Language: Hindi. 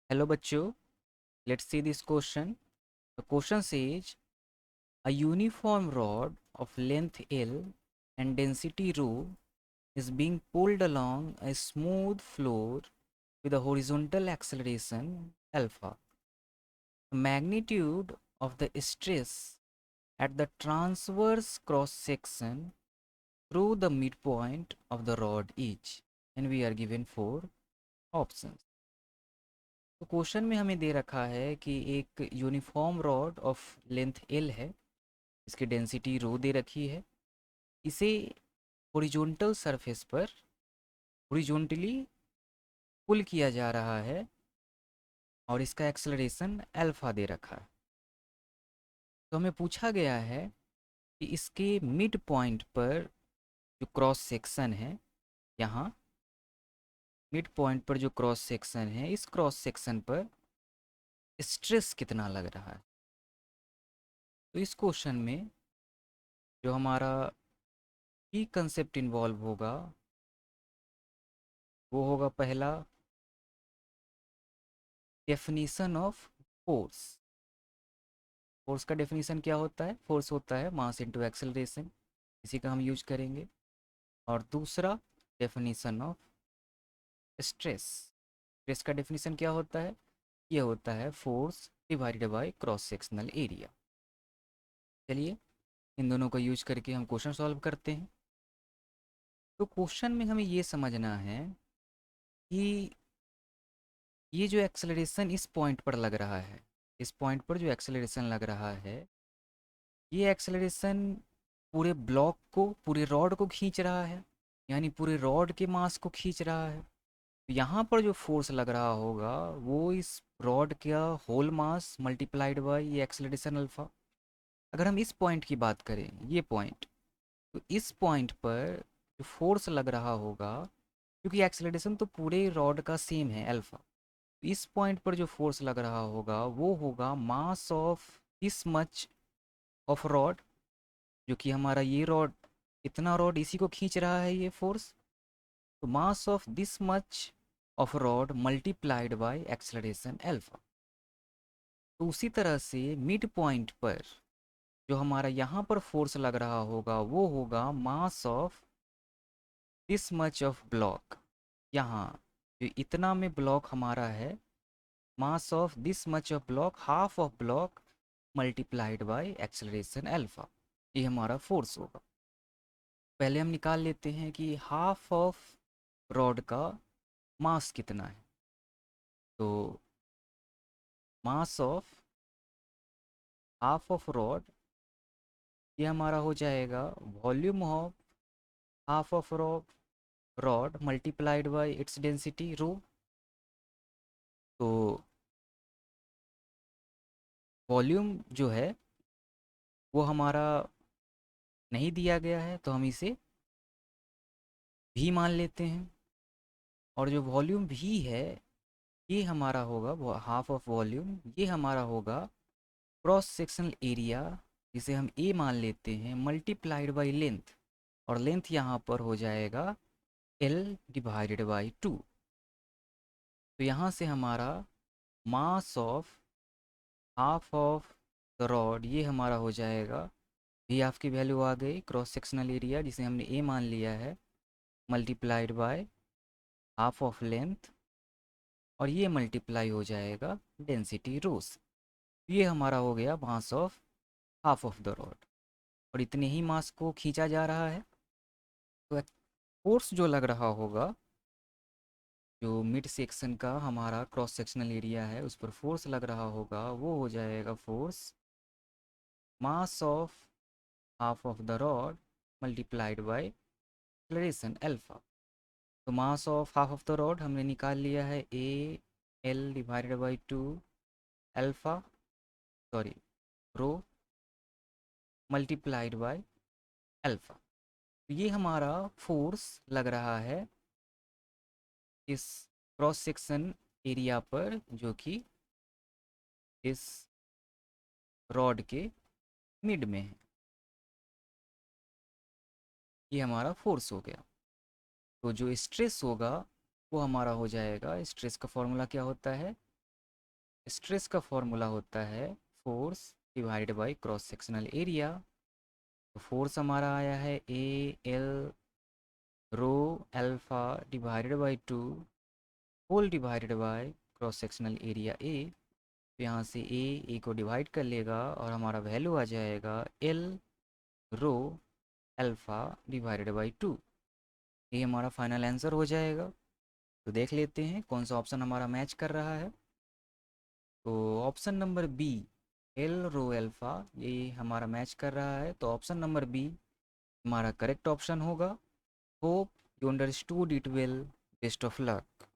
Hello bachcho, let's see this question. The question says a uniform rod of length L and density rho is being pulled along a smooth floor with a horizontal acceleration alpha. The magnitude of the stress at the transverse cross section through the midpoint of the rod is, and we are given four options. तो क्वेश्चन में हमें दे रखा है कि एक uniform rod of length L है, इसकी डेंसिटी रो दे रखी है, इसे हॉरिजॉन्टल सरफेस पर हॉरिजॉन्टली पुल किया जा रहा है और इसका एक्सेलरेशन अल्फा दे रखा है। तो हमें पूछा गया है कि इसके मिड पॉइंट पर जो क्रॉस सेक्शन है, यहाँ मिड पॉइंट पर जो क्रॉस सेक्शन है, इस क्रॉस सेक्शन पर स्ट्रेस कितना लग रहा है। तो इस क्वेश्चन में जो हमारा की कंसेप्ट इन्वॉल्व होगा वो होगा पहला डेफिनीशन ऑफ फोर्स। फोर्स का डेफिनीशन क्या होता है? फोर्स होता है मास इनटू एक्सेलरेशन, इसी का हम यूज करेंगे। और दूसरा डेफिनीशन ऑफ स्ट्रेस। स्ट्रेस का डेफिनीशन क्या होता है? ये होता है force divided by cross sectional area. चलिए इन दोनों का यूज करके हम क्वेश्चन सॉल्व करते हैं। तो क्वेश्चन में हमें ये समझना है कि ये जो एक्सेलरेशन इस पॉइंट पर लग रहा है, इस पॉइंट पर जो एक्सेलरेशन लग रहा है, ये एक्सेलरेशन पूरे ब्लॉक को, पूरे रॉड को खींच रहा है, यानी पूरे रॉड के मास को खींच रहा है। तो यहाँ पर जो फोर्स लग रहा होगा वो इस रॉड का होल मास मल्टीप्लाइड बाय ये एक्सेलरेशन अल्फा। अगर हम इस पॉइंट की बात करें, ये पॉइंट, तो इस पॉइंट पर जो फोर्स लग रहा होगा, क्योंकि एक्सेलरेशन तो पूरे रॉड का सेम है अल्फा, इस पॉइंट पर जो फोर्स लग रहा होगा वो होगा mass of this much of rod, जो कि हमारा ये रॉड, इतना रॉड इसी को खींच रहा है ये फोर्स। तो mass of this much of rod multiplied by acceleration alpha. तो उसी तरह से मिड पॉइंट पर जो हमारा यहाँ पर फोर्स लग रहा होगा वो होगा mass of this much of block. यहाँ जो इतना में ब्लॉक हमारा है, mass of this much of block, half of block multiplied by acceleration alpha, ये हमारा फोर्स होगा। पहले हम निकाल लेते हैं कि हाफ ऑफ रॉड का मास कितना है। तो mass of half of rod, ये हमारा हो जाएगा volume of half of rod multiplied bye its density rho. तो वॉल्यूम जो है वो हमारा नहीं दिया गया है, तो हम इसे भी मान लेते हैं। और जो वॉल्यूम भी है ये हमारा होगा, वो हाफ ऑफ वॉल्यूम, ये हमारा होगा क्रॉस सेक्शनल एरिया, जिसे हम ए मान लेते हैं, मल्टीप्लाइड बाई लेंथ। और लेंथ यहाँ पर हो जाएगा एल डिवाइडेड बाई टू। तो यहाँ से हमारा मास of half of the rod, ये हमारा हो जाएगा, भी हाफ की वैल्यू आ गई, क्रॉस सेक्शनल एरिया जिसे हमने ए मान लिया है, multiplied by half of length, और ये मल्टीप्लाई हो जाएगा डेंसिटी रोस। ये हमारा हो गया मास of half of the rod, और इतने ही मास को खींचा जा रहा है। तो फोर्स जो लग रहा होगा, जो मिड सेक्शन का हमारा क्रॉस सेक्शनल एरिया है उस पर फोर्स लग रहा होगा, वो हो जाएगा force mass of half of the rod multiplied by acceleration alpha. तो mass of half of the rod हमने निकाल लिया है, A L divided by two alpha, sorry rho multiplied by alpha. तो ये हमारा फोर्स लग रहा है इस क्रॉस सेक्शन एरिया पर, जो कि इस रॉड के मिड में है। ये हमारा फोर्स हो गया। तो जो स्ट्रेस होगा वो हमारा हो जाएगा, स्ट्रेस का फॉर्मूला क्या होता है? स्ट्रेस का फॉर्मूला होता है force divided by cross sectional area. तो फोर्स हमारा आया है A L rho alpha divided by 2 whole divided by cross sectional area A. तो यहाँ से ए को डिवाइड कर लेगा और हमारा वैल्यू आ जाएगा L rho alpha divided by 2। ये हमारा फाइनल आंसर हो जाएगा। तो देख लेते हैं कौन सा ऑप्शन हमारा मैच कर रहा है। तो option number B L rho alpha ये हमारा मैच कर रहा है, तो ऑप्शन नंबर बी हमारा करेक्ट ऑप्शन होगा। Hope you understood it well. Best of luck.